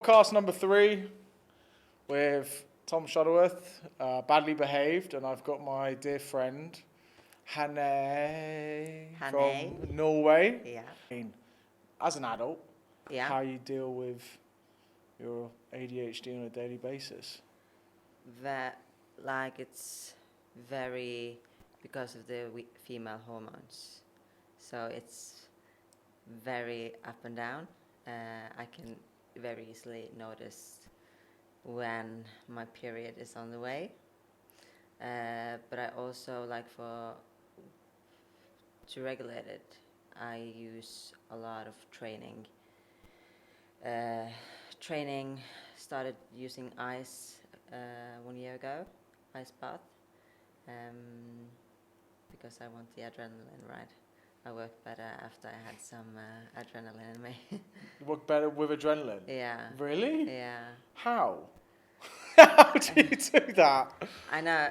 Podcast number 3 with Tom Shuttleworth, Badly Behaved, and I've got my dear friend Hanne from Norway. Yeah. As an adult, Yeah. how you deal with your ADHD on a daily basis? It's very because of the female hormones, so it's very up and down. I can very easily notice when my period is on the way, but I also to regulate it, I use a lot of training. Started using ice 1 year ago, ice bath, because I want the adrenaline, right? I work better after I had some adrenaline in me. You work better with adrenaline? Yeah. Really? Yeah. How? How do you do that? I know.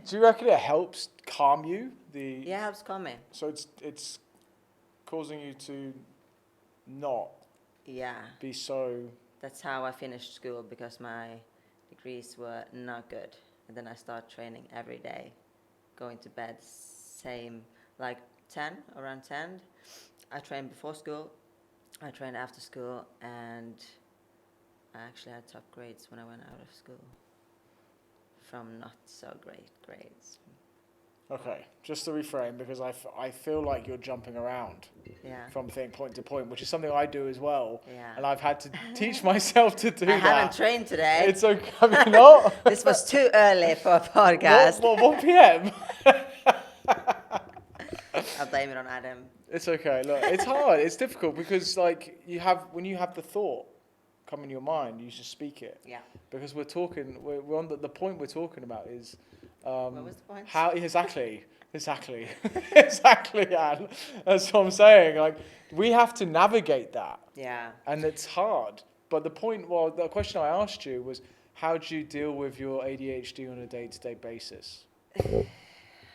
Do you reckon it helps calm you? Yeah, it helps calm me. So it's causing you to not be so... That's how I finished school, because my degrees were not good. And then I started training every day, going to bed same, like 10, around 10. I trained before school, I trained after school, and I actually had top grades when I went out of school from not so great grades. Okay, just to reframe, because I feel like you're jumping around from point to point, which is something I do as well. Yeah. And I've had to teach myself to do that. I haven't trained today. It's okay, have you not? This was too early for a podcast. What 1 p.m? I'll blame it on Adam. It's okay, look, it's hard, it's difficult, because when you have the thought come in your mind, you just speak it. Yeah. Because we're on the point we're talking about is... what was the point? How exactly, Anne. That's what I'm saying. Like, we have to navigate that. Yeah. And it's hard. But the question I asked you was, how do you deal with your ADHD on a day-to-day basis?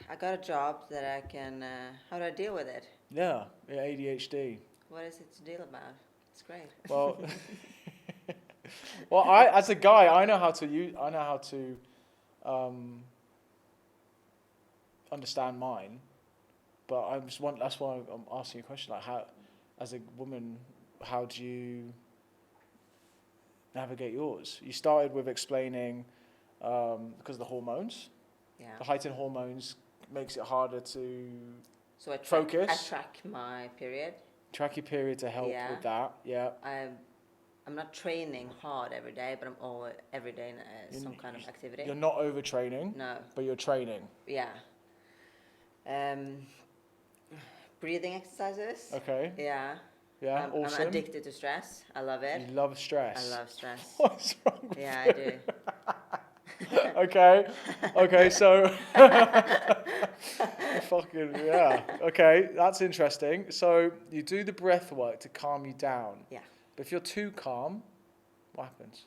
I got a job that I can. How do I deal with it? Yeah, ADHD. What is it to deal about? It's great. Well, as a guy, I know how to understand mine, but that's why I'm asking you a question, like, how, as a woman, how do you navigate yours? You started with explaining because of the hormones. Yeah. The heighten hormones makes it harder to focus. I track my period. Track your period to help with that. Yeah. I'm not training hard every day, but I'm always every day in some kind of activity. You're not overtraining. No. But you're training. Yeah. Breathing exercises. Okay. Yeah. Yeah, awesome. I'm addicted to stress. I love it. You love stress. I love stress. What's wrong with you? I do. Okay, so... Okay, that's interesting. So you do the breath work to calm you down. Yeah. But if you're too calm, what happens?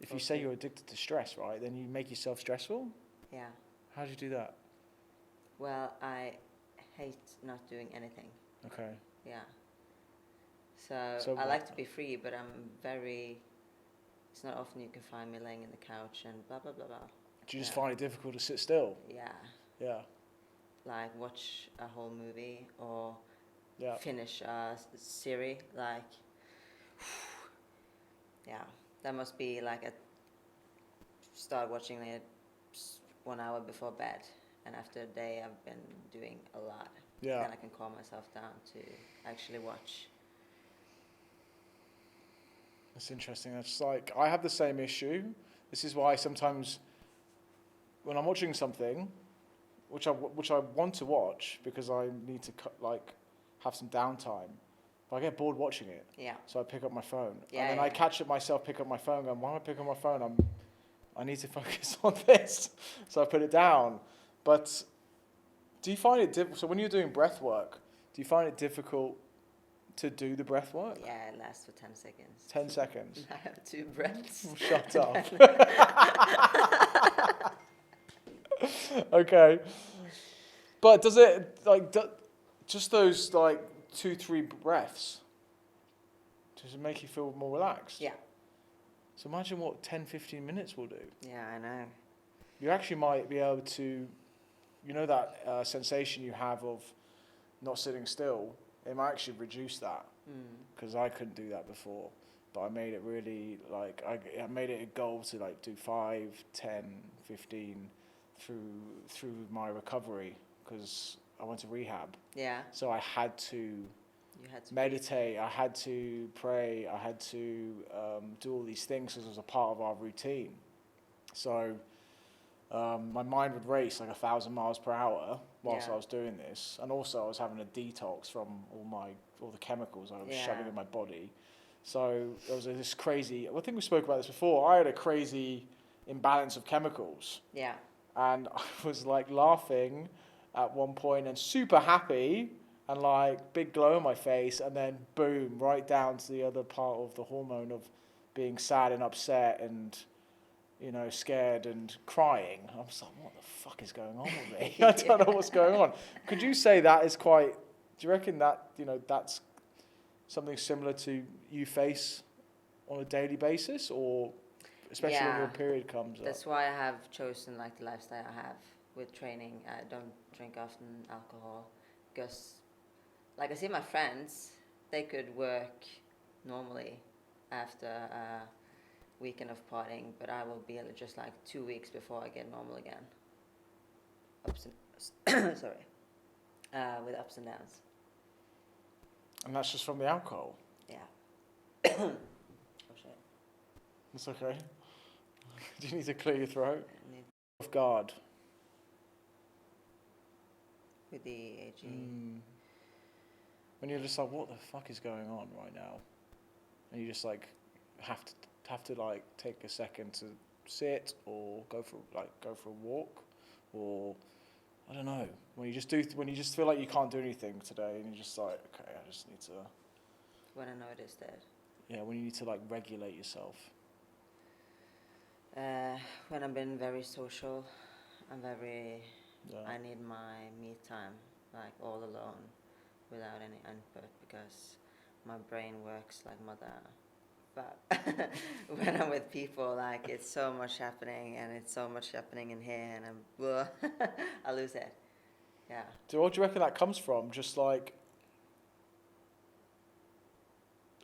If you say you're addicted to stress, right, then you make yourself stressful? Yeah. How do you do that? Well, I hate not doing anything. Okay. Yeah. So I like to be free, but it's not often you can find me laying in the couch and blah, blah, blah, blah. Do you just find it difficult to sit still? Yeah. Yeah. Like watch a whole movie or finish a series, that must be start watching it 1 hour before bed, and after a day I've been doing a lot. Yeah. Then I can calm myself down to actually watch. That's interesting. That's I have the same issue. This is why sometimes when I'm watching something, which I want to watch because I need to have some downtime, but I get bored watching it. Yeah. So I pick up my phone. Yeah, and then I catch it myself, pick up my phone, going, why am I picking up my phone? I need to focus on this. So I put it down. But do you find it difficult? So when you're doing breath work, do you find it difficult to do the breath work? Yeah, it lasts for 10 seconds. 10 seconds? I have 2 breaths. Well, shut up. Okay. But does it, just those 2-3 breaths, Does it make you feel more relaxed? Yeah. So imagine what 10, 15 minutes will do. Yeah, I know. You actually might be able to, you know that sensation you have of not sitting still, it might actually reduce that. Because I couldn't do that before. But I made it really, like, I made it a goal to, like, do 5, 10, 15 through my recovery, because I went to rehab. Yeah. So I had to You had to meditate, I had to pray, I had to do all these things because it was a part of our routine. So my mind would race like 1,000 miles per hour whilst I was doing this, and also I was having a detox from all the chemicals I was shoving in my body. So there was this crazy. I think we spoke about this before. I had a crazy imbalance of chemicals. Yeah. And I was like laughing at one point and super happy and like big glow on my face, and then boom, right down to the other part of the hormone of being sad and upset and, you know, scared and crying. I was like, what the fuck is going on with me? I don't know what's going on. Could you say that is quite, do you reckon that, you know, that's something similar to you face on a daily basis, or especially when your period comes up? That's why I have chosen like the lifestyle I have with training. I don't drink often alcohol because, like, I see my friends, they could work normally after a weekend of partying, but I will be just like 2 weeks before I get normal again. Ups and with ups and downs. And that's just from the alcohol? Yeah. Oh shit. It's okay. Do you need to clear your throat? Off guard. With the AG. When you're just like, what the fuck is going on right now? And you just like have to like take a second to sit or go for a walk, or I don't know. When you just feel like you can't do anything today, and you're just like, okay, I just need to. When I noticed that. Yeah, when you need to like regulate yourself. When I've been very social, I need my me time, like all alone, without any input, because my brain works like mother. But when I'm with people, like, it's so much happening, and it's so much happening in here, and I lose it. Yeah. What do you reckon that comes from? Just like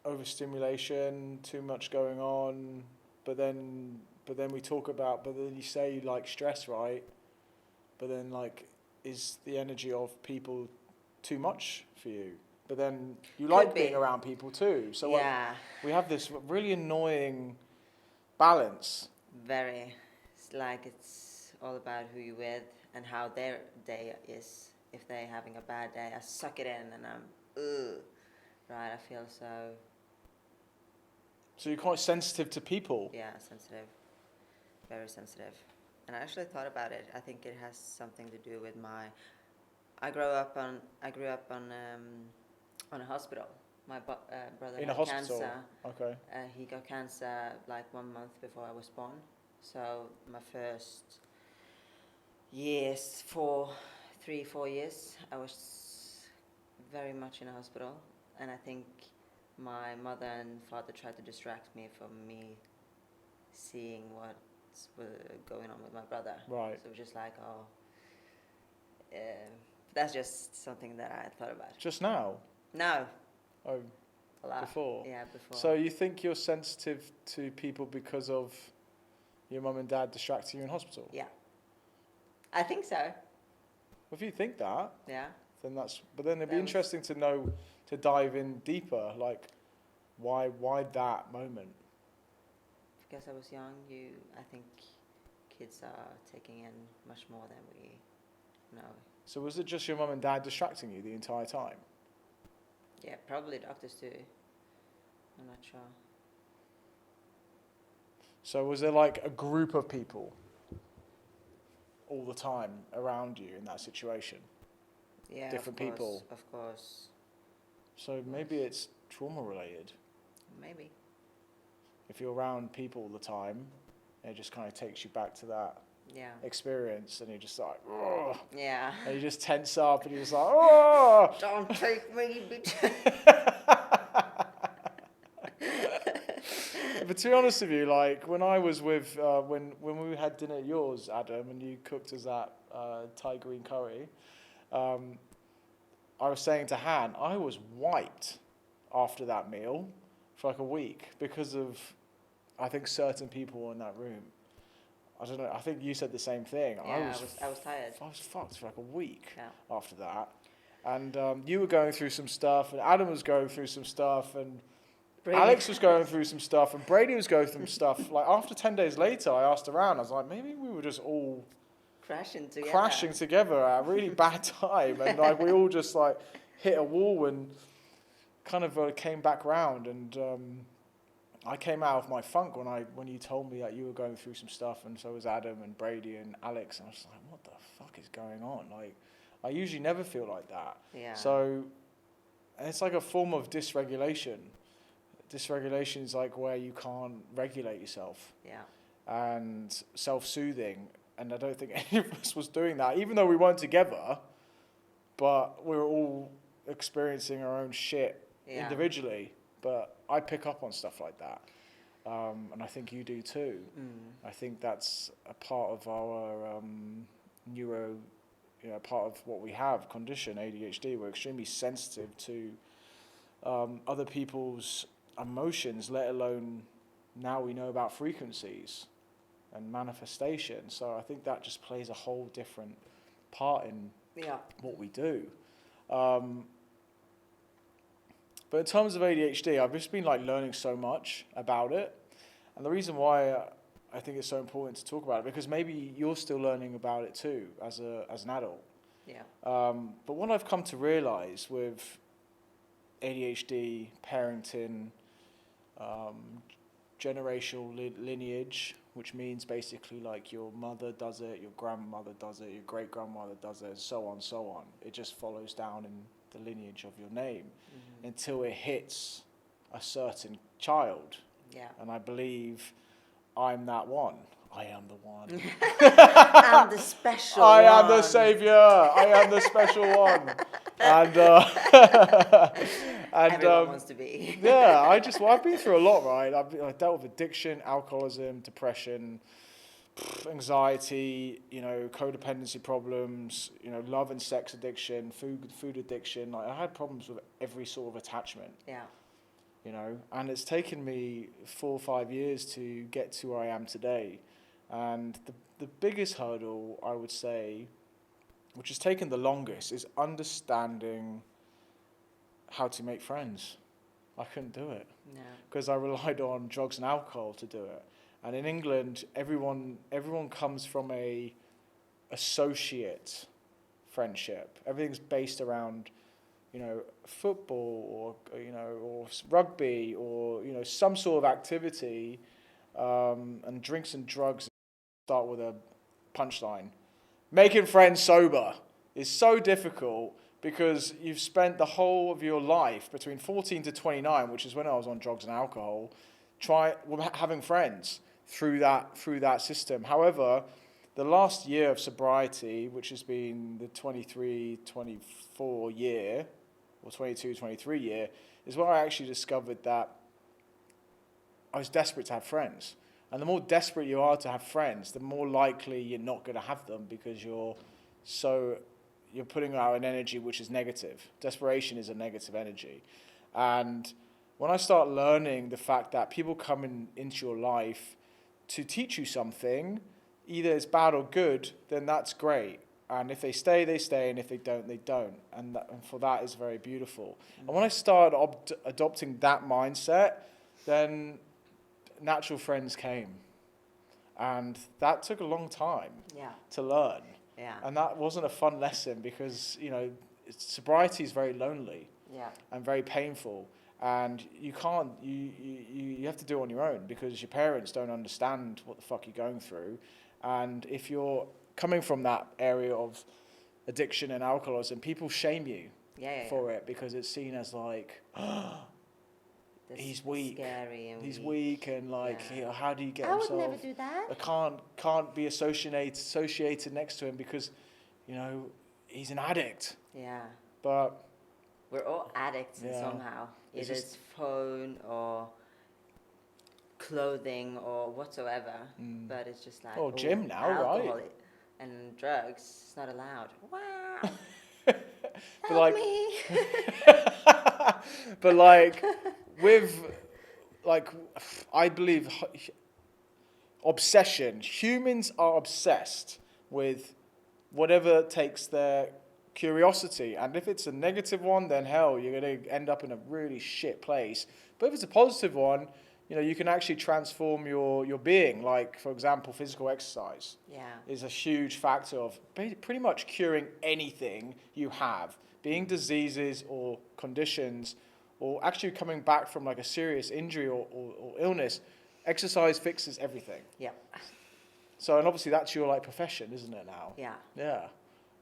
overstimulation, too much going on, but then you say you like stress, right? But then, like, is the energy of people too much for you? But then you like being around people too. So like, we have this really annoying balance. Very. It's like it's all about who you're with and how their day is. If they're having a bad day, I suck it in and I'm, right, I feel so... So you're quite sensitive to people? Yeah, sensitive. Very sensitive. And I actually thought about it. I think it has something to do with I grew up on a hospital. My brother had cancer. Okay. He got cancer like 1 month before I was born. So my first years, 3-4 years, I was very much in a hospital. And I think my mother and father tried to distract me from me seeing what's going on with my brother. Right. So it was just like, that's just something that I thought about. Just now? No. Oh, a lot. Before? Yeah, before. So you think you're sensitive to people because of your mum and dad distracting you in hospital? Yeah. I think so. Well, if you think that, yeah, then but then it'd be interesting to know, to dive in deeper, like, why that moment? Because I was young, I think kids are taking in much more than we know. So was it just your mum and dad distracting you the entire time? Yeah, probably doctors too. I'm not sure. So was there like a group of people all the time around you in that situation? Yeah, different of course, people. Of course. So maybe it's trauma related. Maybe. If you're around people all the time, it just kind of takes you back to that experience, and you're just like, oh. Yeah. And you just tense up, and you're just like, oh. Don't take me, bitch. but to be honest with you, like when I was with when we had dinner at yours, Adam, and you cooked us that Thai green curry, I was saying to Han, I was wiped after that meal for like a week because of, I think, certain people in that room. I don't know. I think you said the same thing. Yeah, I was tired. I was fucked for like a week Yeah. after that, and you were going through some stuff, and Adam was going through some stuff, and Brady. Alex was going through some stuff, and Brady was going through stuff. Like after 10 days later, I asked around. I was like, maybe we were just all crashing together at a really bad time, and like we all just like hit a wall and kind of came back round. And I came out of my funk when you told me that you were going through some stuff, and so was Adam and Brady and Alex. And I was like, what the fuck is going on? Like, I usually never feel like that. Yeah. So, and it's like a form of dysregulation. Dysregulation is like where you can't regulate yourself. Yeah. And self-soothing. And I don't think any of us was doing that, even though we weren't together, but we were all experiencing our own shit individually. But I pick up on stuff like that. And I think you do too. I think that's a part of our part of what we have, condition, ADHD. We're extremely sensitive to other people's emotions, let alone now we know about frequencies and manifestation. So I think that just plays a whole different part in what we do. But in terms of ADHD, I've just been like learning so much about it. And the reason why I think it's so important to talk about it, because maybe you're still learning about it too as an adult. Yeah. But what I've come to realize with ADHD, parenting, generational lineage, which means basically like your mother does it, your grandmother does it, your great-grandmother does it, and so on, so on. It just follows down in the lineage of your name until it hits a certain child. Yeah. And I believe I'm that one. I am the one. I'm the special I one. am the savior. I am the special one. And everyone wants to be. yeah, I've been through a lot, right? I've dealt with addiction, alcoholism, depression, anxiety, codependency problems, love and sex addiction, food addiction. Like I had problems with every sort of attachment. Yeah. And it's taken me 4 or 5 years to get to where I am today. And the biggest hurdle, I would say, which has taken the longest, is understanding how to make friends. I couldn't do it. No. Because I relied on drugs and alcohol to do it. And in England, everyone comes from a associate friendship. Everything's based around, football or rugby or, some sort of activity, and drinks and drugs start with a punchline. Making friends sober is so difficult because you've spent the whole of your life between 14 to 29, which is when I was on drugs and alcohol, having friends through that system. However, the last year of sobriety, which has been the 23, 24 year, or 22, 23 year, is where I actually discovered that I was desperate to have friends. And the more desperate you are to have friends, the more likely you're not going to have them because you're putting out an energy which is negative. Desperation is a negative energy. And when I start learning the fact that people come into your life to teach you something, either it's bad or good, then that's great. And if they stay, they stay, and if they don't, they don't. And for that is very beautiful. And when I started adopting that mindset, then natural friends came. And that took a long time to learn. Yeah. And that wasn't a fun lesson because, sobriety is very lonely and very painful. And you can't, you have to do it on your own because your parents don't understand what the fuck you're going through. And if you're coming from that area of addiction and alcoholism, people shame you for it because it's seen as like, he's weak. Scary and he's weak and like, how do you get I himself? would never do that. I can't be associated next to him because, he's an addict. Yeah. But we're all addicts somehow. Either it's phone or clothing or whatsoever, but it's just like, Oh, gym now, alcohol right? and drugs, it's not allowed. Wow, But help like, me. but like, with like, I believe obsession. Humans are obsessed with whatever takes their curiosity, and if it's a negative one, then hell, you're gonna end up in a really shit place. But if it's a positive one, you can actually transform your being. Like, for example, physical exercise is a huge factor of pretty much curing anything you have, being diseases or conditions, or actually coming back from like a serious injury or illness. Exercise fixes everything. Yeah. So, and obviously that's your like profession, isn't it now? Yeah. Yeah.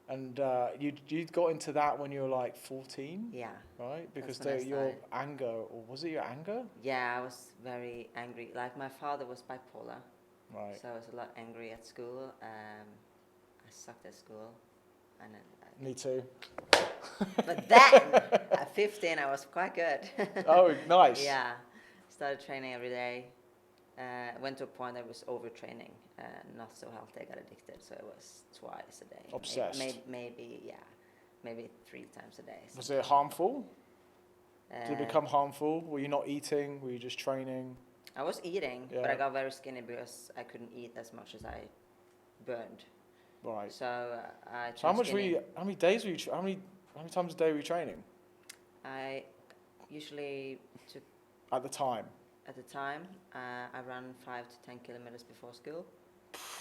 And you got into that when you were like 14? Yeah. Right? Because That's when I your started. anger, or was it your anger? Yeah, I was very angry. Like my father was bipolar, Right. so I was a lot angry at school. I sucked at school, and Me too. but then at 15 I was quite good. Oh, nice. Yeah, started training every day. Went to a point that was overtraining, not so healthy. I got addicted, so it was twice a day. Obsessed. Maybe 3 times a day. Was it harmful? Did it Uh, become harmful? Were you not eating? Were you just training? I was eating, Yeah. but I got very skinny because I couldn't eat as much as I burned. Right. So I. So how much were you? How many days were you? How many times a day were you training? I usually took At the time. at the time. I ran 5 to 10 kilometers before school,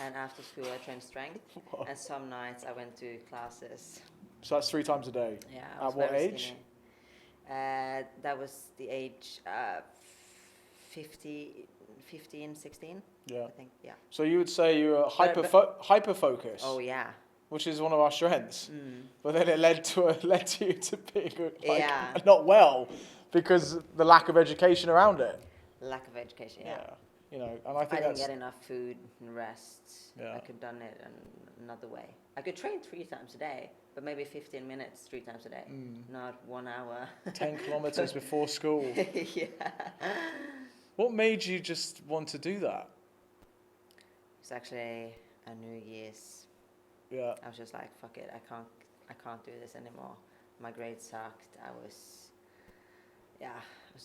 and after school I trained strength. And some nights I went to classes. So that's 3 times a day. Yeah. I At was what very age? skinny. That was the age 15, 16. Yeah. I think. Yeah. So you would say you were hyper focused. Oh yeah. Which is one of our strengths. Mm. But then it led to you to being Yeah. not well because the lack of education around it. Lack of education. Yeah. And I think I didn't get enough food and rest. Yeah. I could done it another way. I could train 3 times a day, but maybe 15 minutes 3 times a day, not 1 hour. 10 kilometers before school. Yeah. What made you just want to do that? It's actually a New Year's. Yeah. I was just like, fuck it, I can't do this anymore. My grades sucked. I was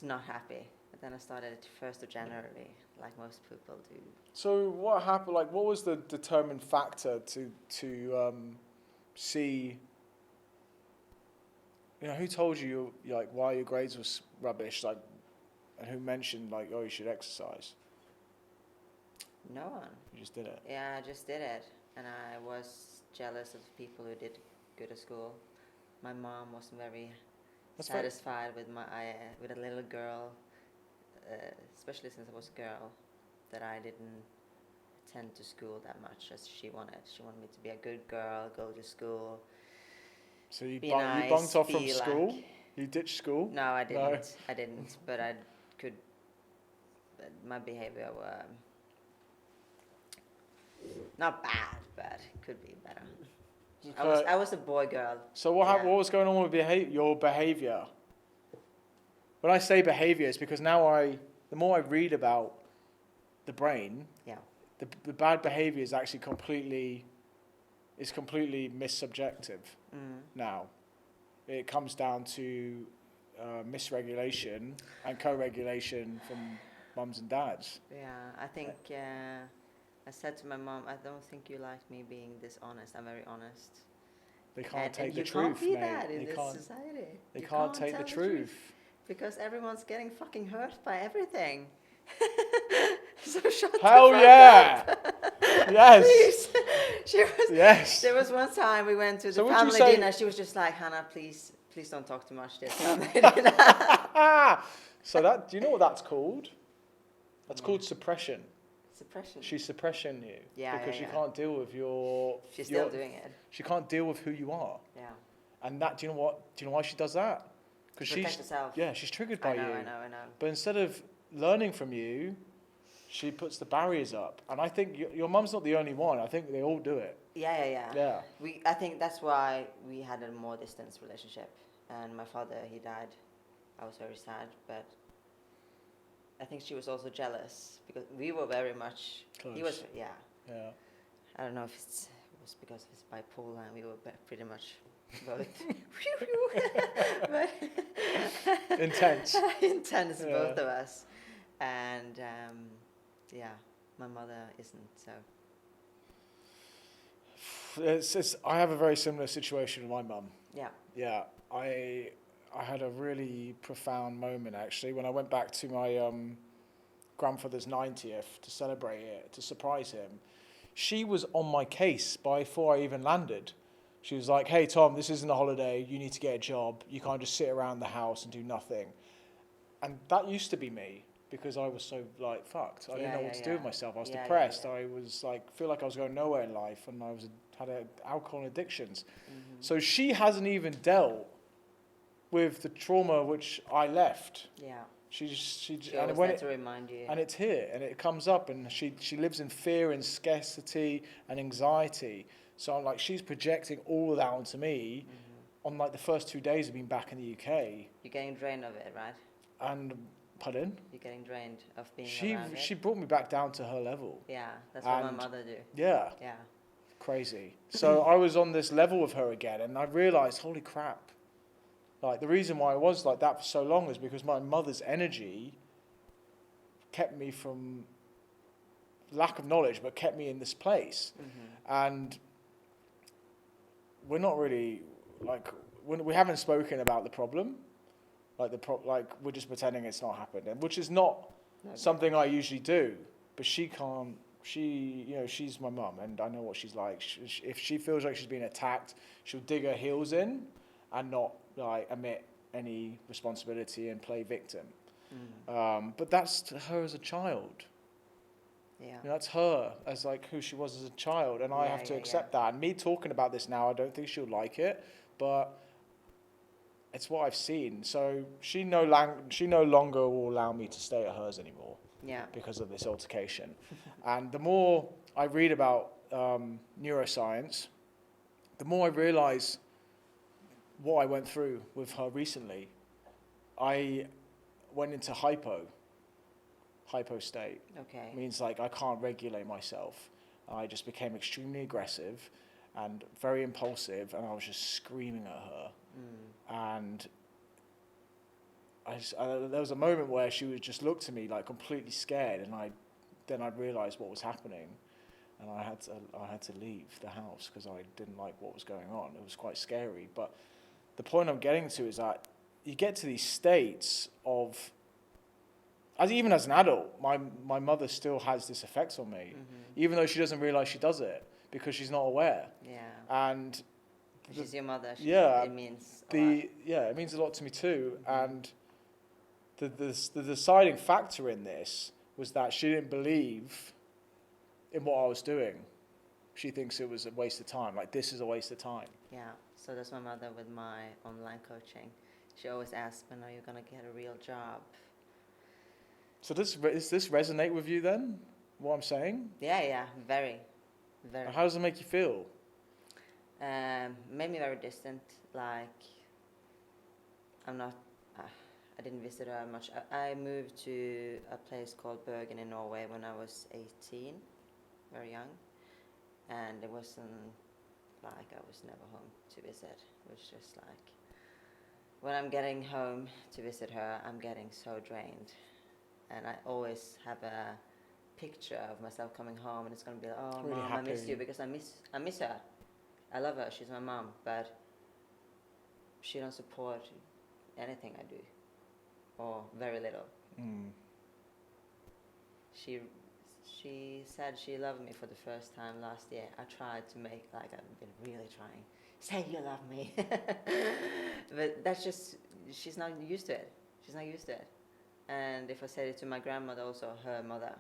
not happy. But then I started 1st of January, like most people do. So what happened? Like, what was the determined factor to see? Who told you like why your grades was rubbish? Like, and who mentioned like, oh, you should exercise? No one. You just did it. Yeah, I just did it. And I was jealous of people who did good at school. My mom wasn't very satisfied with with a little girl, especially since I was a girl, that I didn't attend to school that much as she wanted. She wanted me to be a good girl, go to school. So you nice, bunked off from school? You ditched school? No, I didn't. No. I didn't. But I could. But my behavior were not bad, but could be better. I was a boy girl. So what was going on with your behavior? When I say behavior, it's because now the more I read about the brain, the bad behavior is actually completely missubjective. Now. It comes down to misregulation and co-regulation from mums and dads. Yeah, I think I said to my mom, I don't think you like me being dishonest. I'm very honest. They can't take the you truth, can't be mate. that in this society. They You can't take the truth. Because everyone's getting fucking hurt by everything. So shut Hell the fuck yeah! up. Yes. Yes. There was one time we went to the family dinner. She was just like, Hannah, please don't talk too much this family dinner. So do you know what that's called? That's called suppression. Suppression. She's suppressing you. Yeah, because she yeah. can't deal with She's still doing it. She can't deal with who you are. Yeah. And do you know what? Do you know why she does that? Because Protect herself. Yeah, she's triggered by you. I know. But instead of learning from you, she puts the barriers up. And I think your mum's not the only one. I think they all do it. Yeah. I think that's why we had a more distant relationship. And my father, he died. I was very sad, but I think she was also jealous because we were very much. Close. He was, yeah. Yeah. I don't know if it was because of his bipolar, and we were pretty much both. But Intense. intense, Yeah. both of us, and yeah, my mother isn't so. I have a very similar situation with my mum. Yeah. Yeah, I had a really profound moment actually when I went back to my grandfather's 90th to celebrate it, to surprise him. She was on my case before I even landed. She was like, "Hey Tom, this isn't a holiday. You need to get a job. You can't just sit around the house and do nothing." And that used to be me because I was so like fucked. I didn't know what to do with myself. I was depressed. I was like feel like I was going nowhere in life, and I had alcohol and addictions. Mm-hmm. So she hasn't even dealt with the trauma which I left. Yeah. She always and when had to remind you. and it's here and it comes up, and she lives in fear and scarcity and anxiety. So I'm like, she's projecting all of that onto me on like the first 2 days of being back in the UK. You're getting drained of it, right? And pardon? You're getting drained of being around it. She brought me back down to her level. Yeah, that's what my mother do. Yeah. Yeah. Crazy. So I was on this level with her again, and I realized, holy crap. Like, the reason why I was like that for so long is because my mother's energy kept me from lack of knowledge, but kept me in this place. Mm-hmm. And we're not really, like, we haven't spoken about the problem. Like, we're just pretending it's not happened, which is not something I usually do. But she can't. She's my mum, and I know what she's like. If she feels like she's being attacked, she'll dig her heels in and not like admit any responsibility and play victim. But that's to her as a child. Yeah. That's her as like who she was as a child, and I have to accept that. And me talking about this now, I don't think she'll like it, but it's what I've seen. So she no longer will allow me to stay at hers anymore. Yeah. Because of this altercation. And the more I read about neuroscience, the more I realize what I went through with her recently. I went into hypo state. Okay. It means like I can't regulate myself. I just became extremely aggressive and very impulsive, and I was just screaming at her. And there was a moment where she would just look to me like completely scared, and then I'd realize what was happening, and I had to leave the house because I didn't like what was going on. It was quite scary. But the point I'm getting to is that you get to these states of, even as an adult, my mother still has this effect on me, even though she doesn't realize she does it because she's not aware. Yeah. And she's your mother. It means a lot. It means a lot to me too. And the deciding factor in this was that she didn't believe in what I was doing. She thinks it was a waste of time. Like, this is a waste of time. Yeah. So that's my mother with my online coaching. She always asks, when are you going to get a real job? So does this resonate with you then, what I'm saying? Yeah, very, very. How does it make you feel? Made me very distant. Like, I'm not, I didn't visit her much. I moved to a place called Bergen in Norway when I was 18, very young. And it wasn't like I was never home to visit. It was just like, when I'm getting home to visit her, I'm getting so drained. And I always have a picture of myself coming home, and it's going to be like, oh, really Mom, happy. I miss you, because I miss her. I love her. She's my mom, but she don't support anything I do, or very little. She said she loved me for the first time last year. I tried to make, like, I've been really trying. Say you love me. But that's just, she's not used to it. She's not used to it. And if I said it to my grandmother, also her mother,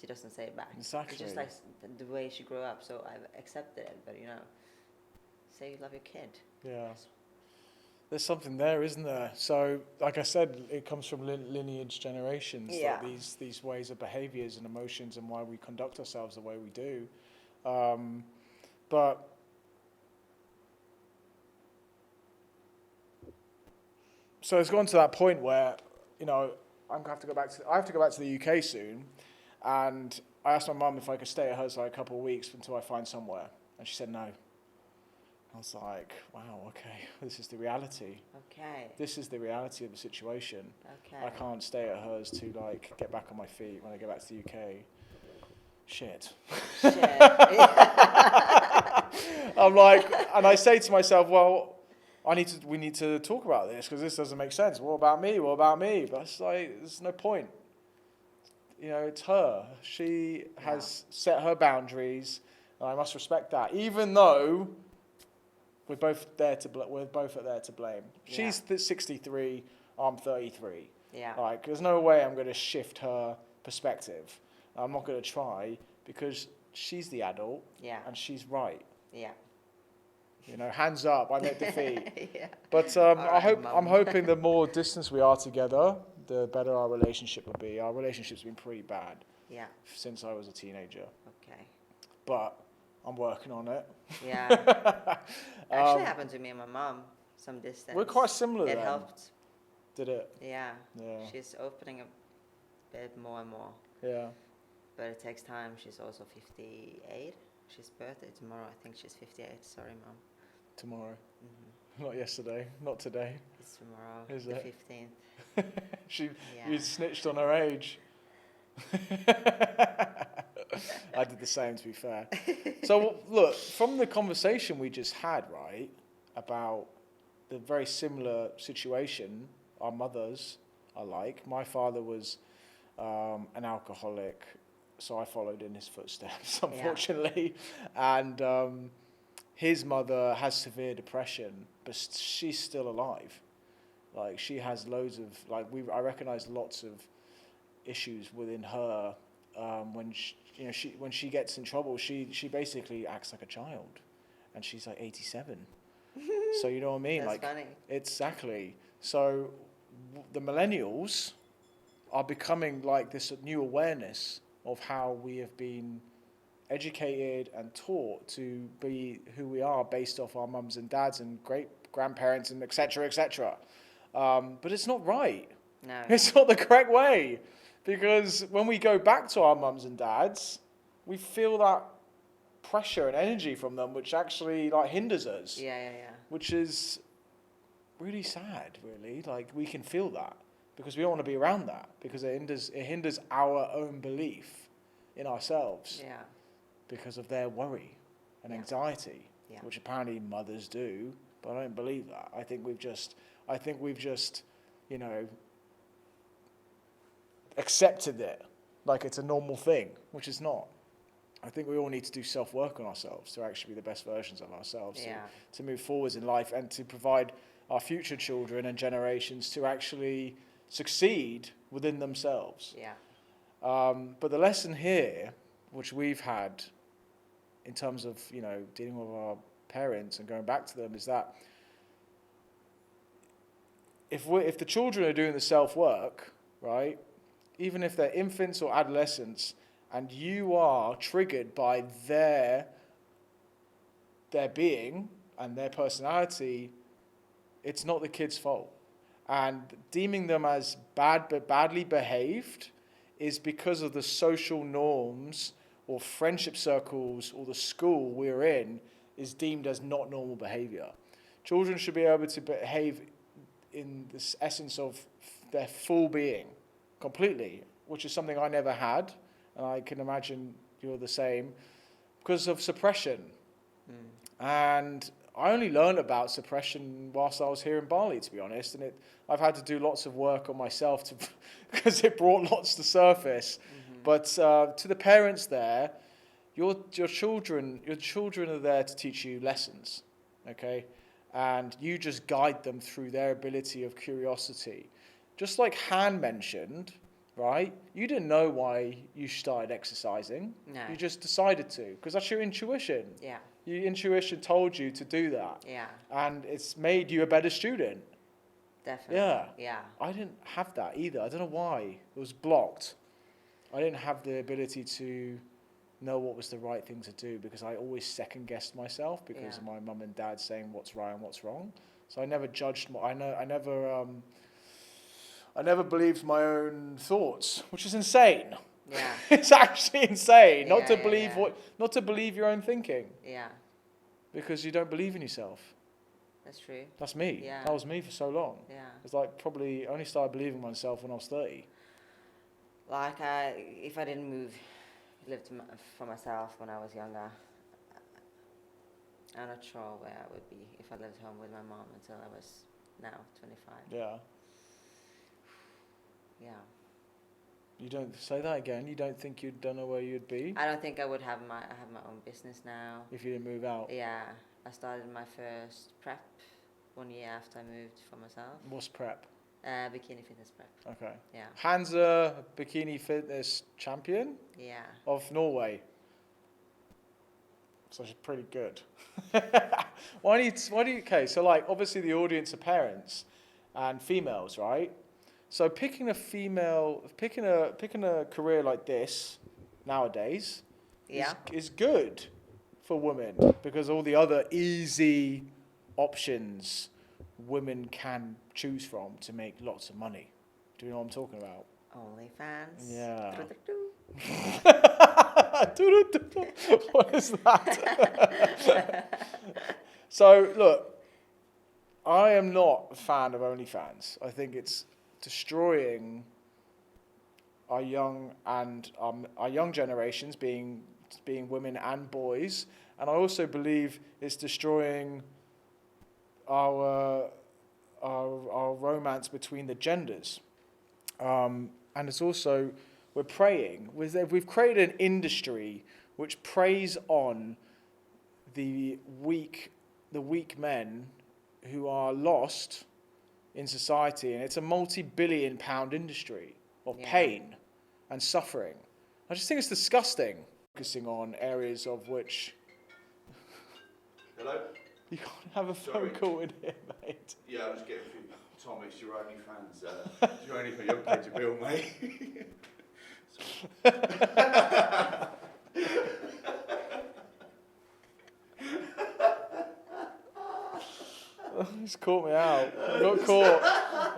she doesn't say it back. Exactly. It's just like the way she grew up, so I've accepted it. But, say you love your kid. Yeah. There's something there, isn't there? So, like I said, it comes from lineage generations. Yeah. Like these ways of behaviors and emotions and why we conduct ourselves the way we do. But so it's gone to that point where, I have to go back to the UK soon, and I asked my mum if I could stay at hers like a couple of weeks until I find somewhere, and she said no. I was like, wow, okay, this is the reality. Okay. This is the reality of the situation. Okay. I can't stay at hers to like get back on my feet when I get back to the UK. Shit. I'm like, and I say to myself, well, we need to talk about this because this doesn't make sense. What about me? What about me? But it's like, there's no point. You know, it's her. She has set her boundaries, and I must respect that, even though we're both there to blame. She's 63, I'm 33. Yeah. Like, there's no way I'm going to shift her perspective. I'm not going to try because she's the adult. Yeah. And she's right. Yeah. You know, hands up, I admit defeat. Yeah. But I'm hoping the more distance we are together, the better our relationship will be. Our relationship's been pretty bad. Yeah. Since I was a teenager. Okay. But I'm working on it. Yeah. Actually happened to me and my mom, some distance. We're quite similar then. It helped. Did it? Yeah. Yeah. She's opening a bit more and more. Yeah. But it takes time. She's also 58. She's birthday tomorrow. I think she's 58. Sorry, Mom. Tomorrow. Mm-hmm. Not yesterday. Not today. It's tomorrow. Is the it? 15th. You snitched on her age. I did the same, to be fair. So look, from the conversation we just had, right, about the very similar situation our mothers are like. My father was an alcoholic, so I followed in his footsteps, unfortunately. Yeah. And his mother has severe depression, but she's still alive. Like, she has loads of, like, I recognize lots of issues within her. When she gets in trouble, she basically acts like a child, and she's like 87. So you know what I mean? That's like, funny. Exactly. So the millennials are becoming like this new awareness of how we have been educated and taught to be who we are based off our mums and dads and great grandparents and etc. etc. But it's not right. No. It's not the correct way. Because when we go back to our mums and dads, we feel that pressure and energy from them, which actually like hinders us. Yeah. Which is really sad, really. Like, we can feel that because we don't want to be around that because it hinders our own belief in ourselves. Yeah. Because of their worry and anxiety, which apparently mothers do, but I don't believe that. I think we've just, you know, accepted it like it's a normal thing, which is not. I think we all need to do self-work on ourselves to actually be the best versions of ourselves, to move forwards in life and to provide our future children and generations to actually succeed within themselves. Yeah. But the lesson here, which we've had in terms of, you know, dealing with our parents and going back to them, is that if the children are doing the self-work, right, even if they're infants or adolescents, and you are triggered by their being and their personality, it's not the kid's fault. And deeming them as bad but badly behaved is because of the social norms or friendship circles or the school we're in is deemed as not normal behavior. Children should be able to behave in this essence of their full being, completely, which is something I never had, and I can imagine you're the same, because of suppression. And I only learned about suppression whilst I was here in Bali, to be honest, and I've had to do lots of work on myself because it brought lots to surface. But to the parents there, your children are there to teach you lessons, okay? And you just guide them through their ability of curiosity. Just like Han mentioned, right? You didn't know why you started exercising. No. You just decided to, because that's your intuition. Yeah. Your intuition told you to do that. Yeah. And it's made you a better student. Definitely. Yeah. I didn't have that either. I don't know why. It was blocked. I didn't have the ability to know what was the right thing to do because I always second-guessed myself because of my mum and dad saying what's right and what's wrong. So I never judged. I I never believed my own thoughts, which is insane. Yeah. It's actually insane not to Yeah, believe yeah. not to believe your own thinking, Yeah, because you don't believe in yourself. that's true. That's me. Yeah. That was me for so long. Yeah. It's like probably only started believing myself when I was 30. Like, if I didn't for myself when I was younger, I'm not sure where I would be if I lived home with my mom until I was now 25. Yeah. Yeah. You don't say that again. You don't think you'd don't know where you'd be I don't think I would have I have my own business now. if you didn't move out. Yeah. I started my first prep 1 year after I moved for myself. What's prep? Bikini fitness prep. Okay. Yeah. Hanne's a bikini fitness champion Yeah. of Norway. So she's pretty good. Why do you, okay, so like obviously the audience are parents and females, right? So picking a career like this nowadays Yeah. is good for women, because all the other easy options women can choose from to make lots of money. Do you know what I'm talking about? OnlyFans. Yeah. Doo-doo-doo. What is that? So, look, I am not a fan of OnlyFans. I think it's destroying our young generations, being women and boys, and I also believe it's destroying our romance between the genders. And it's also, we've created an industry which preys on the weak men who are lost in society, and it's a multi-billion pound industry of pain and suffering. I just think it's disgusting, focusing on areas of which... Hello? You can't have a phone call in here, mate. Yeah, I'm just getting a few. Tom, it's your OnlyFans. It's your OnlyFans. You haven't paid your bill, mate. He's caught me out. I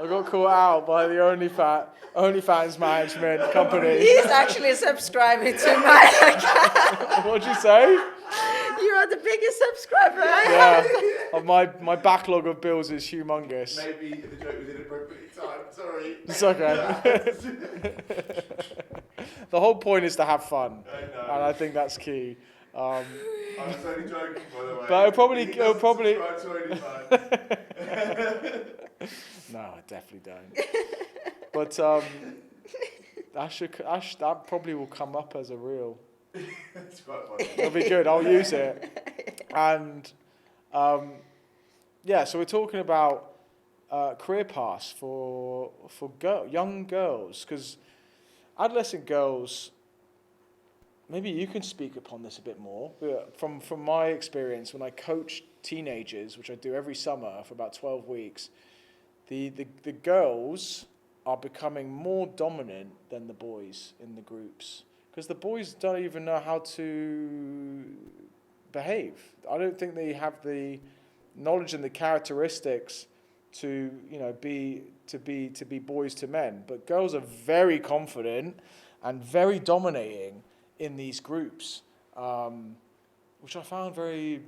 got caught out by the OnlyFans management company. He's actually subscribing to my account. What'd you say? You are the biggest subscriber I have. Yeah. My backlog of bills is humongous. Maybe the joke was inappropriate time. Sorry. It's okay. The whole point is to have fun, I know. and I think that's key. I was only joking, by the way. But it'll probably. Subscribe to OnlyFans. No, I definitely don't. But that probably will come up as a reel. It's quite funny. It'll be good. I'll use it. And so we're talking about career paths for young girls, because adolescent girls. Maybe you can speak upon this a bit more. From my experience, when I coach teenagers, which I do every summer for about 12 weeks, the girls are becoming more dominant than the boys in the groups, because the boys don't even know how to behave. I don't think they have the knowledge and the characteristics to be boys to men. But girls are very confident and very dominating in these groups, which I found very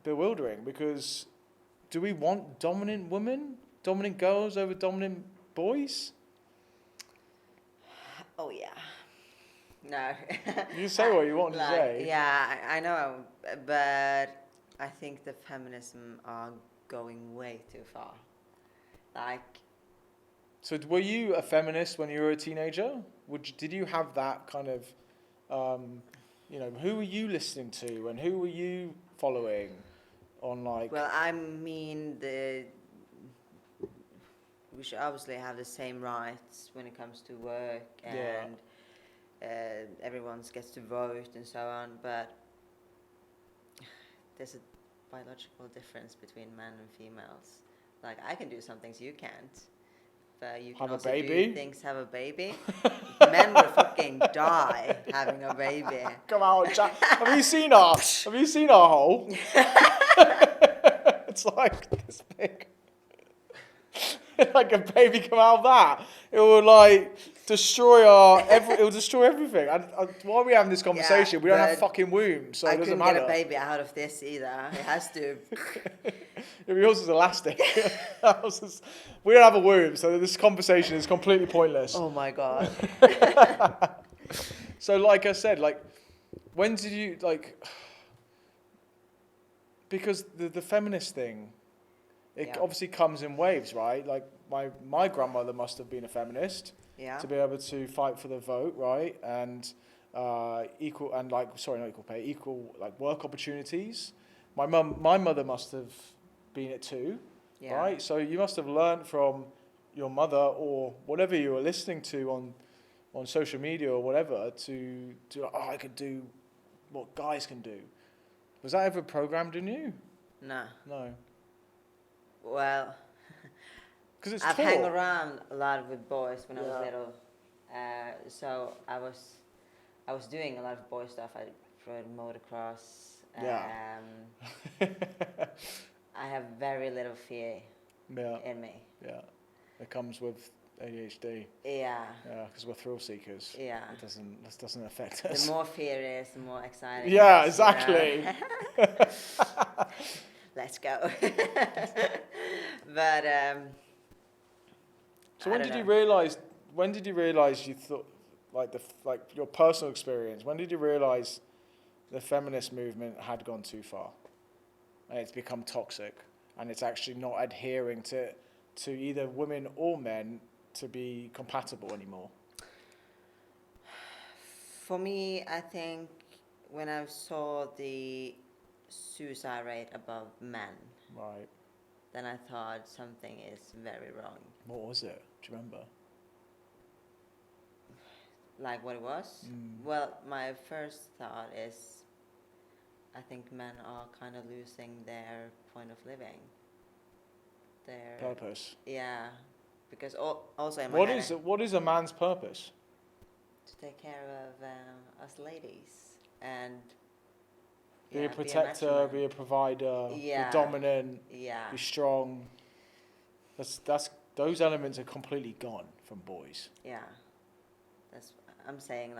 bewildering, because do we want dominant women, dominant girls over dominant boys? Oh yeah. No. You say what you want to say. Yeah, I know, but I think the feminism are going way too far. So were you a feminist when you were a teenager? Did you have that kind of, who were you listening to and who were you following on Well, I mean, we should obviously have the same rights when it comes to work, and everyone gets to vote and so on, but there's a biological difference between men and females. Like, I can do some things you can't. You can also do things, have a baby. Men will fucking die having a baby. Come on, Jack. Have you seen our hole? It's like this big. like a baby come out of that, it will like destroy it will destroy everything. Why are we having this conversation? We don't have but fucking wombs, so I it doesn't couldn't matter. get a baby out of this either. It has to. Yours is elastic. We don't have a womb, so this conversation is completely pointless. Oh my god. So, like I said, like, when did you like? Because the feminist thing, it obviously comes in waves, right? Like my grandmother must have been a feminist to be able to fight for the vote, right? And equal and like sorry, not equal pay, equal like work opportunities. My mother must have been it too, right? So you must have learned from your mother or whatever you were listening to on social media or whatever to I could do what guys can do. Was that ever programmed in you? No. No. Well, Because it's I've taught. hung around a lot with boys when I was little, so I was doing a lot of boy stuff. I rode motocross. I have very little fear in me. Yeah. It comes with ADHD. Yeah. Yeah, because we're thrill seekers. Yeah. This doesn't affect us. The more fear is, the more exciting. Yeah, it is, exactly. You know? Let's go. But So when did you realize? When did you realize you thought like your personal experience? When did you realize the feminist movement had gone too far, and it's become toxic, and it's actually not adhering to either women or men to be compatible anymore? For me, I think when I saw the suicide rate above men, Right. then I thought something is very wrong. What was it? Do you remember? Like what it was? Well, my first thought is I think men are kind of losing their point of living. Their Purpose. Yeah, because also in my What head, is what is a man's purpose? to take care of us ladies and Be a protector, be a provider, be dominant, be strong. That's those elements are completely gone from boys. Yeah, that's I'm saying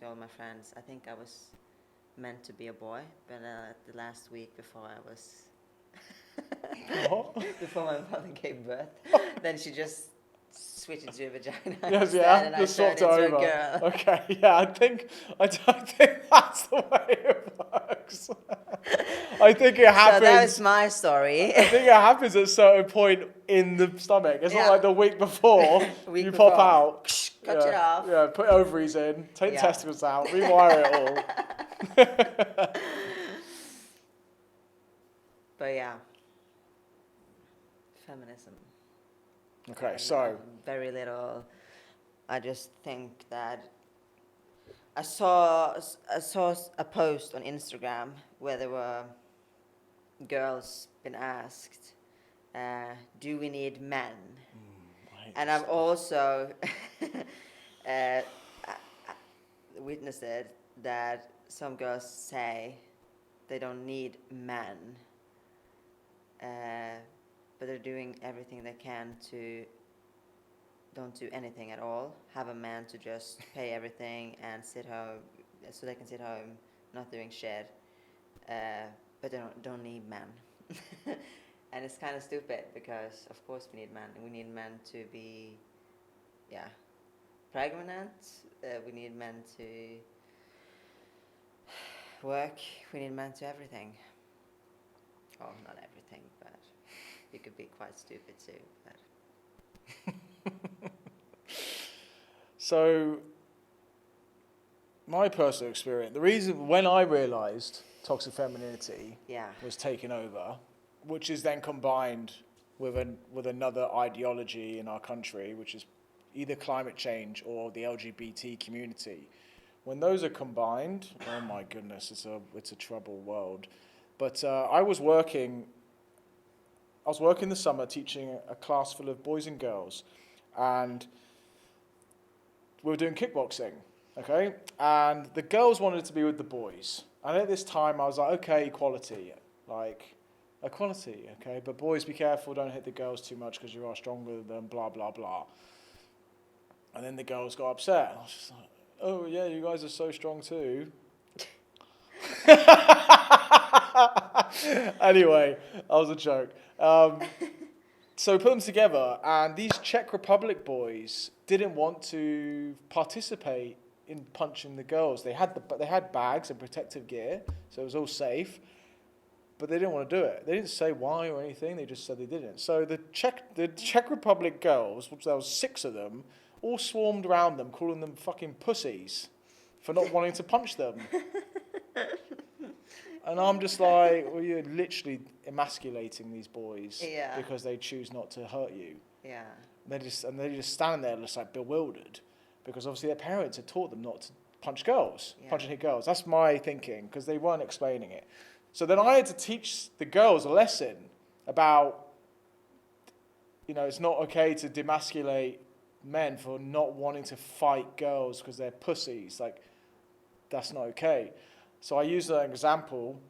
to all my friends. I think I was meant to be a boy, but the last week before I was before my mother gave birth, then she just switched into a vagina. Yes, and I just turned swapped it into over. a girl. Okay, yeah, I think that's the way it works. I think it happens. So that was my story. I think it happens at a certain point in the stomach. It's not like the week before you pop out. Cut it off. Yeah, put ovaries in, take the testicles out, rewire it all. But yeah, feminism. Okay, And so very little. I just think that I saw a post on Instagram where there were girls been asked, "Do we need men?" And I've also witnessed it that some girls say they don't need men, but they're doing everything they can to don't do anything at all. Have a man to just pay everything and sit home, so they can sit home, not doing shit. But they don't need men. And it's kind of stupid because of course we need men. We need men to be, pregnant. We need men to work. We need men to everything. Oh, not everything, but you could be quite stupid too. But So, my personal experience, the reason when I realised toxic femininity was taken over, which is then combined with another ideology in our country, which is either climate change or the LGBT community. When those are combined, oh my goodness, it's a troubled world. But I was working this summer teaching a class full of boys and girls, and we were doing kickboxing, okay? And the girls wanted to be with the boys. And at this time, I was like, okay, equality. Like, equality, okay? But boys, be careful, don't hit the girls too much because you are stronger than them, blah, blah, blah. And then the girls got upset. And I was just like, oh, yeah, you guys are so strong too. Anyway, that was a joke. So we put them together, and these Czech Republic boys didn't want to participate in punching the girls. They had bags and protective gear, so it was all safe, but they didn't want to do it. They didn't say why or anything. They just said they didn't. So the Czech Republic girls, which there was 6 of them, all swarmed around them, calling them fucking pussies for not wanting to punch them. And I'm just like, well, you're literally emasculating these boys because they choose not to hurt you. Yeah. They're just standing there just like bewildered because obviously their parents had taught them not to punch girls, punch and hit girls. That's my thinking because they weren't explaining it. So then I had to teach the girls a lesson about, it's not okay to demasculate men for not wanting to fight girls because they're pussies. Like, that's not okay. So I used an example.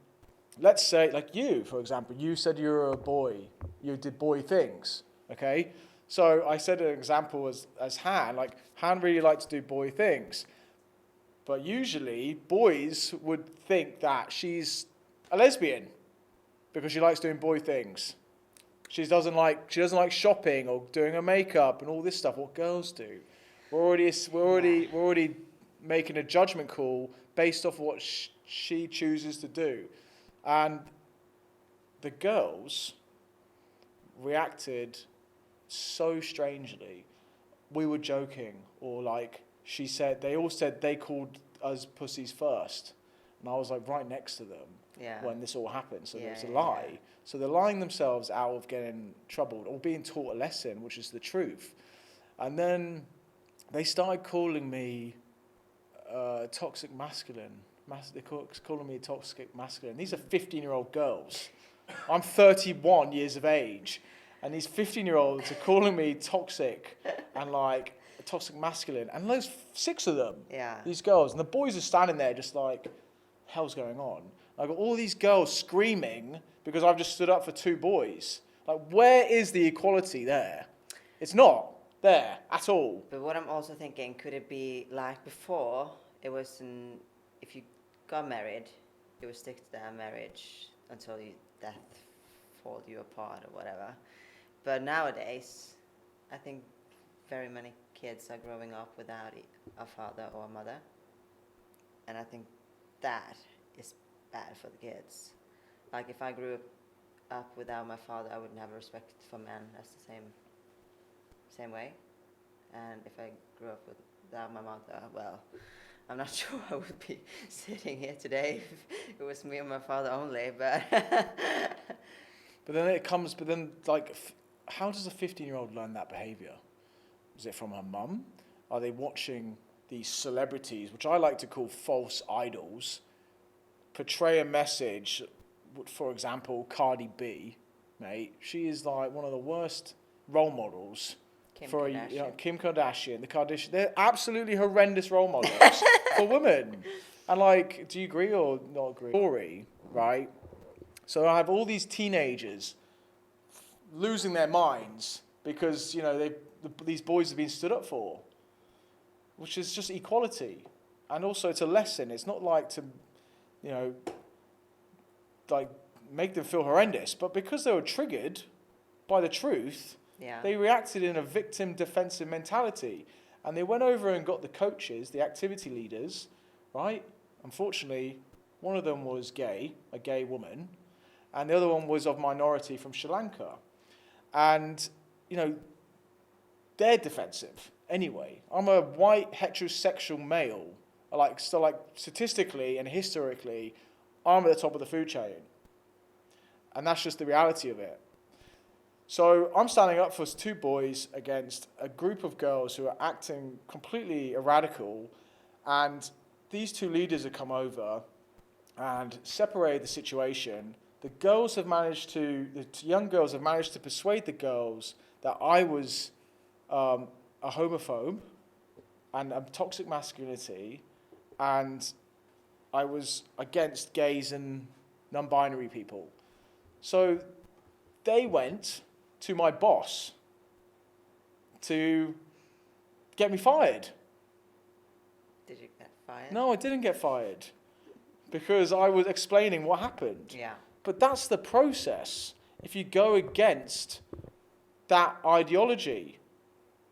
Let's say, like you, for example, you said you were a boy. You did boy things, okay? So I said an example as Han. Like, Han really likes to do boy things. But usually, boys would think that she's a lesbian because she likes doing boy things. She doesn't like shopping or doing her makeup and all this stuff, what girls do. We're already making a judgment call based off what she chooses to do. And the girls reacted so strangely. We were joking, or like they all said they called us pussies first. And I was like right next to them when this all happened. So there was a lie. Yeah. So they're lying themselves out of getting troubled or being taught a lesson, which is the truth. And then they started calling me toxic masculine. They're calling me toxic masculine. These are 15-year-old girls. I'm 31 years of age. And these 15-year-olds are calling me toxic and like toxic masculine. And there's 6 of them, these girls. And the boys are standing there just like, hell's going on? I've got all these girls screaming because I've just stood up for 2 boys. Like, where is the equality there? It's not there at all. But what I'm also thinking, could it be like before, it was if you got married, you would stick to that marriage until death pulled you apart or whatever. But nowadays, I think very many kids are growing up without a father or a mother. And I think that is bad for the kids. Like if I grew up without my father, I wouldn't have a respect for men as the same way. And if I grew up without my mother, well, I'm not sure I would be sitting here today if it was me and my father only, but... But then how does a 15-year-old learn that behavior? Is it from her mum? Are they watching these celebrities, which I like to call false idols, portray a message? For example, Cardi B, mate, she is like one of the worst role models Kim Kardashian, the Kardashian. They're absolutely horrendous role models for women. And like, do you agree or not agree? Story, right? So I have all these teenagers losing their minds because these boys have been stood up for, which is just equality, and also it's a lesson. It's not like to, like make them feel horrendous, but because they were triggered by the truth, they reacted in a victim defensive mentality, and they went over and got the coaches, the activity leaders, right? Unfortunately, one of them was gay, a gay woman, and the other one was of minority from Sri Lanka. And, they're defensive anyway. I'm a white heterosexual male. Statistically and historically, I'm at the top of the food chain. And that's just the reality of it. So I'm standing up for 2 boys against a group of girls who are acting completely radical. And these 2 leaders have come over and separated the situation. The young girls have managed to persuade the girls that I was a homophobe and a toxic masculinity, and I was against gays and non-binary people. So they went to my boss to get me fired. Did you get fired? No, I didn't get fired because I was explaining what happened. Yeah. But that's the process. If you go against that ideology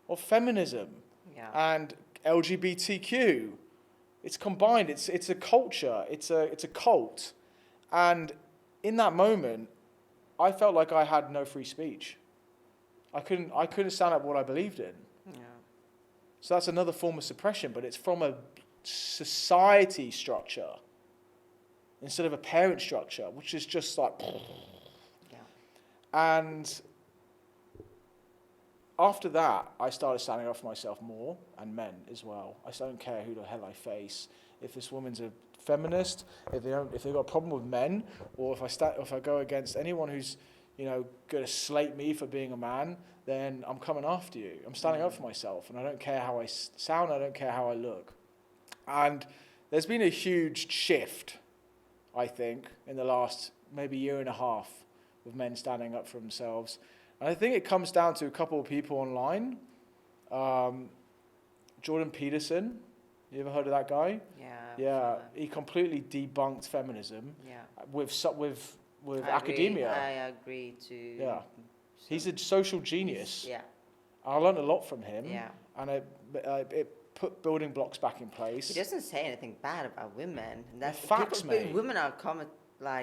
of feminism Yeah. and LGBTQ, it's combined. It's a culture. It's a cult. And in that moment, I felt like I had no free speech. I couldn't stand up for what I believed in. Yeah. So that's another form of suppression, but it's from a society structure instead of a parent structure, which is just like. Yeah. And after that, I started standing up for myself more, and men as well. I don't care who the hell I face. If this woman's a feminist, if they've got a problem with men, or if I go against anyone who's, going to slate me for being a man, then I'm coming after you. I'm standing up for myself, and I don't care how I sound. I don't care how I look. And there's been a huge shift, I think, in the last maybe year and a half with men standing up for themselves. And I think it comes down to a couple of people online. Jordan Peterson, you ever heard of that guy? Yeah. Yeah, he completely debunked feminism Yeah. with I academia. Agree. I agree to. Yeah. He's a social genius. Yeah. I learned a lot from him. Yeah. And it put building blocks back in place. He doesn't say anything bad about women. And that's Facts, mate. Women are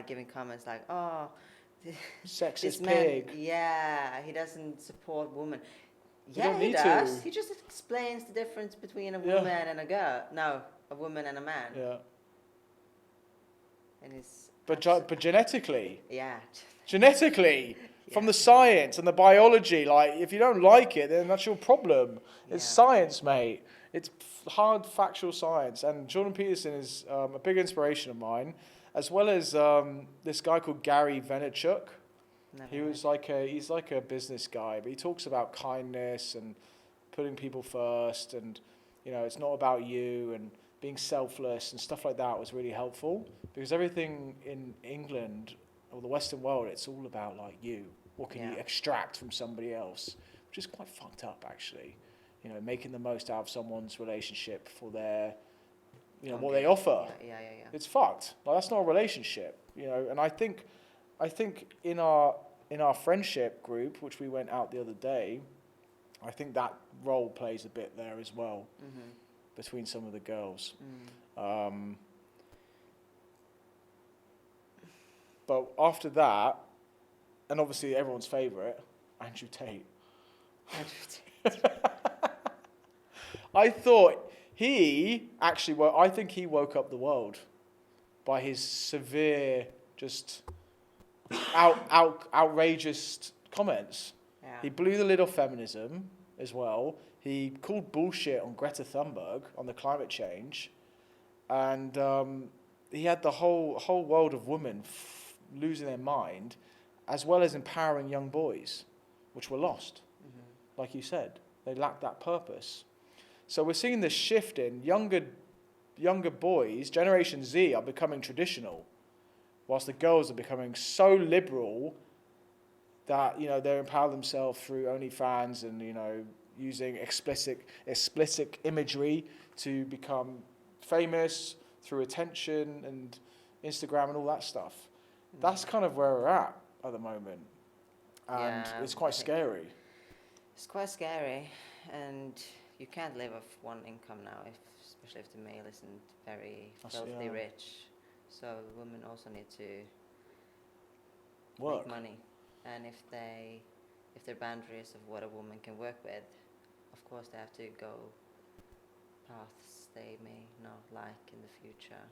giving comments like, "Oh, Sexist this pig. man, yeah, he doesn't support women." You Yeah, don't he need does. to. He just explains the difference between a Yeah. woman and a girl. No, a woman and a man. Yeah. And it's But genetically, yeah. from the science and the biology, like, if you don't like it, then that's your problem. It's Yeah. science, mate. It's hard, factual science. And Jordan Peterson is a big inspiration of mine, as well as this guy called Gary Vaynerchuk. He's like a business guy, but he talks about kindness and putting people first, and it's not about you, and being selfless and stuff like that was really helpful, because everything in England or the Western world, it's all about like you. What can you extract from somebody else, which is quite fucked up actually. Making the most out of someone's relationship for their, what they offer. Yeah. It's fucked. Like, that's not a relationship, And I think in our friendship group, which we went out the other day, I think that role plays a bit there as well, between some of the girls. But after that, and obviously everyone's favourite, Andrew Tate. I thought I think he woke up the world by his severe, just outrageous comments. Yeah. He blew the lid off feminism as well. He called bullshit on Greta Thunberg on the climate change, and he had the whole world of women losing their mind, as well as empowering young boys, which were lost. Like you said, they lacked that purpose. So we're seeing this shift in younger boys. Generation Z are becoming traditional, whilst the girls are becoming so liberal that they empower themselves through OnlyFans and using explicit imagery to become famous through attention and Instagram and all that stuff. That's kind of where we're at the moment, and it's quite scary. It's quite scary, and you can't live off one income now, especially if the male isn't very filthy rich. So women also need to work, make money, and if their boundaries of what a woman can work with, of course they have to go paths they may not like in the future.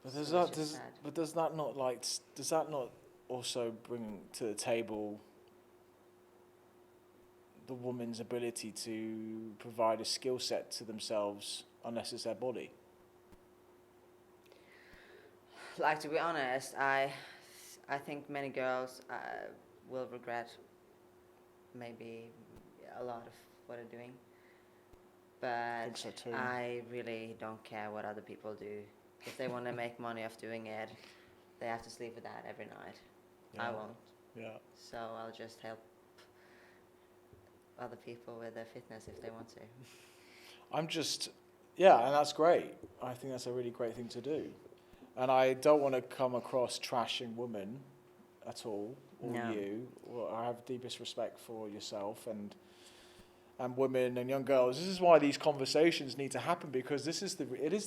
But does that not also bring to the table the woman's ability to provide a skill set to themselves, unless it's their body? Like, to be honest, I think many girls will regret maybe a lot of what they're doing, but I think so too. I really don't care what other people do. If they want to make money off doing it, they have to sleep with that every night. Yeah. I won't. Yeah. So I'll just help other people with their fitness if they want to. And that's great. I think that's a really great thing to do. And I don't want to come across trashing women at all, or No. you. Well, I have deepest respect for yourself and women and young girls. This is why these conversations need to happen, because it is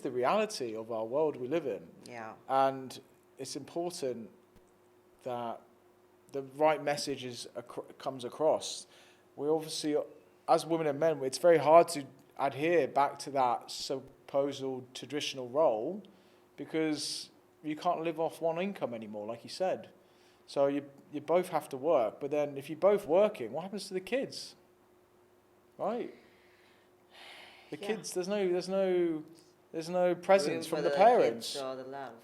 the reality of our world we live in. Yeah. And it's important that the right message comes across. We obviously, as women and men, it's very hard to adhere back to that supposed traditional role, because you can't live off one income anymore, like you said. So you both have to work. But then if you're both working, what happens to the kids? Right? The kids, there's no presence from the parents. Kids or the love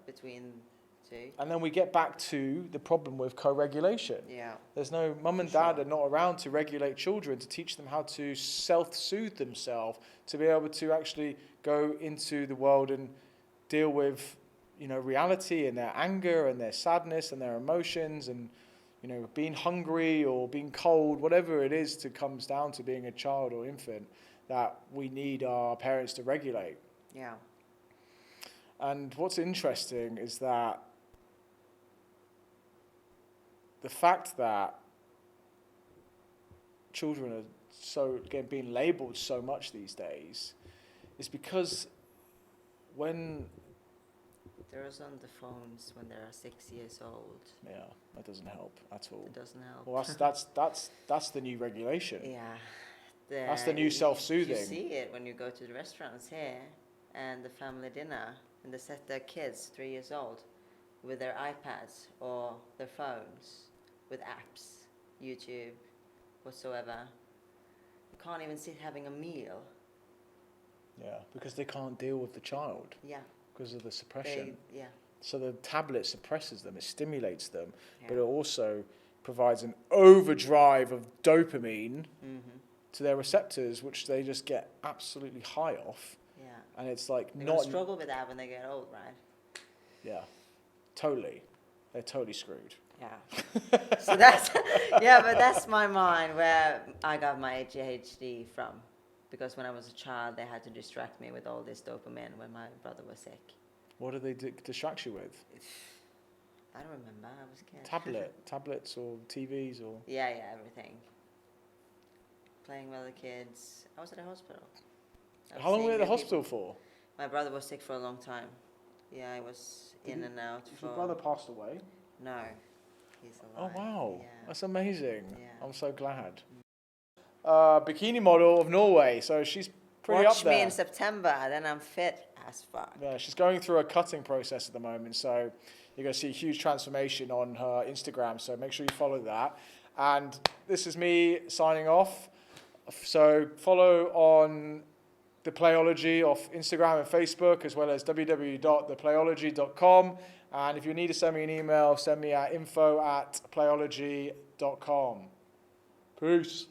between two. And then we get back to the problem with co-regulation. Yeah. There's no mum and dad are not around to regulate children, to teach them how to self-soothe themselves, to be able to actually go into the world and deal with, reality and their anger and their sadness and their emotions and, being hungry or being cold, whatever it is comes down to being a child or infant, that we need our parents to regulate. Yeah. And what's interesting is that the fact that children are being labelled so much these days is because when They're on the phones when they're 6 years old. yeah, that doesn't help at all. It doesn't help. Well, that's the new regulation. Yeah. That's the new self-soothing. You see it when you go to the restaurants here and the family dinner, and they set their kids 3 years old with their iPads or their phones with apps, YouTube, whatsoever. You can't even sit having a meal. Yeah, because they can't deal with the child. Yeah. Because of the suppression. Yeah. So the tablet suppresses them, it stimulates them, Yeah. but it also provides an overdrive of dopamine to their receptors, which they just get absolutely high off. Yeah. And it's like They're not gonna struggle with that when they get old, right? Yeah, totally. They're totally screwed. Yeah. So that's my mind where I got my ADHD from. Because when I was a child, they had to distract me with all this dopamine when my brother was sick. What do they distract you with? I don't remember. I was a kid. Tablets or TVs or... Yeah, everything. Playing with the kids. I was at the hospital. How long were you at the hospital for? My brother was sick for a long time. Yeah, I was in and out for... Your brother passed away? No, he's alive. Oh, wow. Yeah. That's amazing. Yeah. I'm so glad. Bikini model of Norway, so she's pretty Watch up there. me in September, then I'm fit as fuck. Yeah, she's going through a cutting process at the moment, so you're going to see a huge transformation on her Instagram, so make sure you follow that. And this is me signing off. So follow on ThePlayology off Instagram and Facebook, as well as www.theplayology.com. And if you need to send me an email, send me at info@playology.com. Peace.